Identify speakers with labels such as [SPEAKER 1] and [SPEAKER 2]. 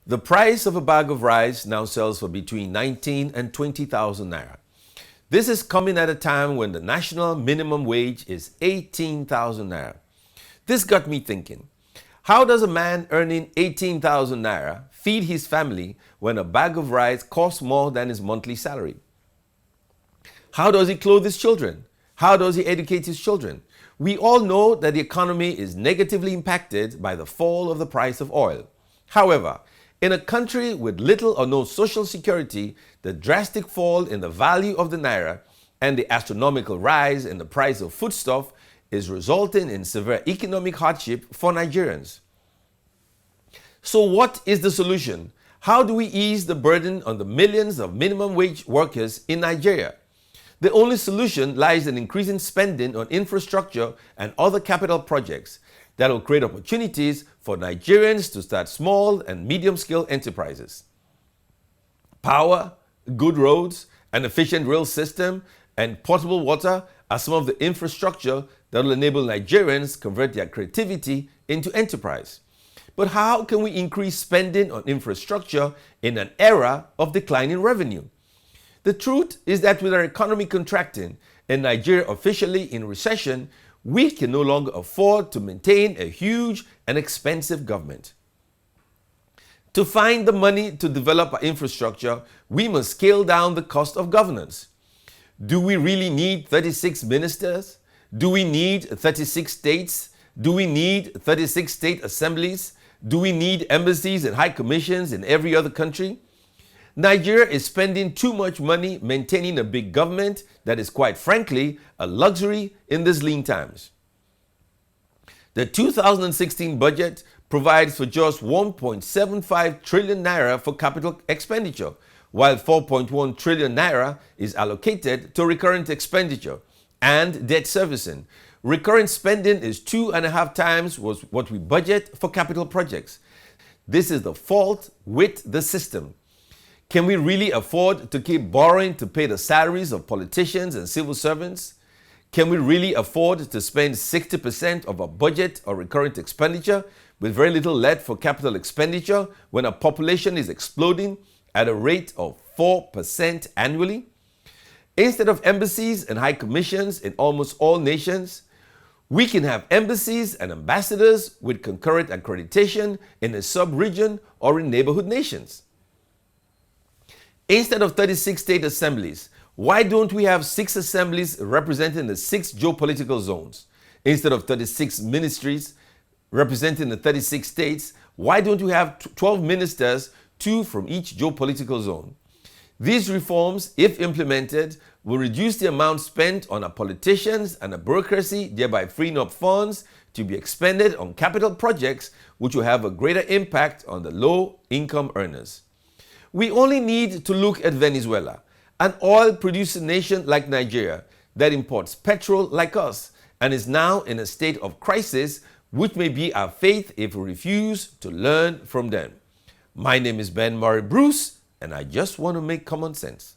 [SPEAKER 1] The price of a bag of rice now sells for between 19 and 20,000 naira. This is coming at a time when the national minimum wage is 18,000 naira. This got me thinking, how does a man earning 18,000 naira feed his family when a bag of rice costs more than his monthly salary? How does he clothe his children? How does he educate his children? We all know that the economy is negatively impacted by the fall of the price of oil. However, in a country with little or no social security, the drastic fall in the value of the naira and the astronomical rise in the price of foodstuff is resulting in severe economic hardship for Nigerians. So what is the solution? How do we ease the burden on the millions of minimum wage workers in Nigeria? The only solution lies in increasing spending on infrastructure and other capital projects that will create opportunities for Nigerians to start small and medium-scale enterprises. Power, good roads, an efficient rail system, and potable water are some of the infrastructure that will enable Nigerians convert their creativity into enterprise. But how can we increase spending on infrastructure in an era of declining revenue? The truth is that with our economy contracting and Nigeria officially in recession, we can no longer afford to maintain a huge and expensive government. To find the money to develop our infrastructure, we must scale down the cost of governance. Do we really need 36 ministers? Do we need 36 states? Do we need 36 state assemblies? Do we need embassies and high commissions in every other country? Nigeria is spending too much money maintaining a big government that is, quite frankly, a luxury in these lean times. The 2016 budget provides for just 1.75 trillion naira for capital expenditure, while 4.1 trillion naira is allocated to recurrent expenditure and debt servicing. Recurrent spending is 2.5 times what we budget for capital projects. This is the fault with the system. Can we really afford to keep borrowing to pay the salaries of politicians and civil servants? Can we really afford to spend 60% of our budget on recurrent expenditure with very little left for capital expenditure when our population is exploding at a rate of 4% annually? Instead of embassies and high commissions in almost all nations, we can have embassies and ambassadors with concurrent accreditation in a sub-region or in neighborhood nations. Instead of 36 state assemblies, why don't we have 6 assemblies representing the 6 geopolitical zones? Instead of 36 ministries representing the 36 states, why don't we have 12 ministers, 2 from each geopolitical zone? These reforms, if implemented, will reduce the amount spent on our politicians and a bureaucracy, thereby freeing up funds to be expended on capital projects which will have a greater impact on the low-income earners. We only need to look at Venezuela, an oil-producing nation like Nigeria that imports petrol like us and is now in a state of crisis, which may be our fate if we refuse to learn from them. My name is Ben Murray Bruce, and I just want to make common sense.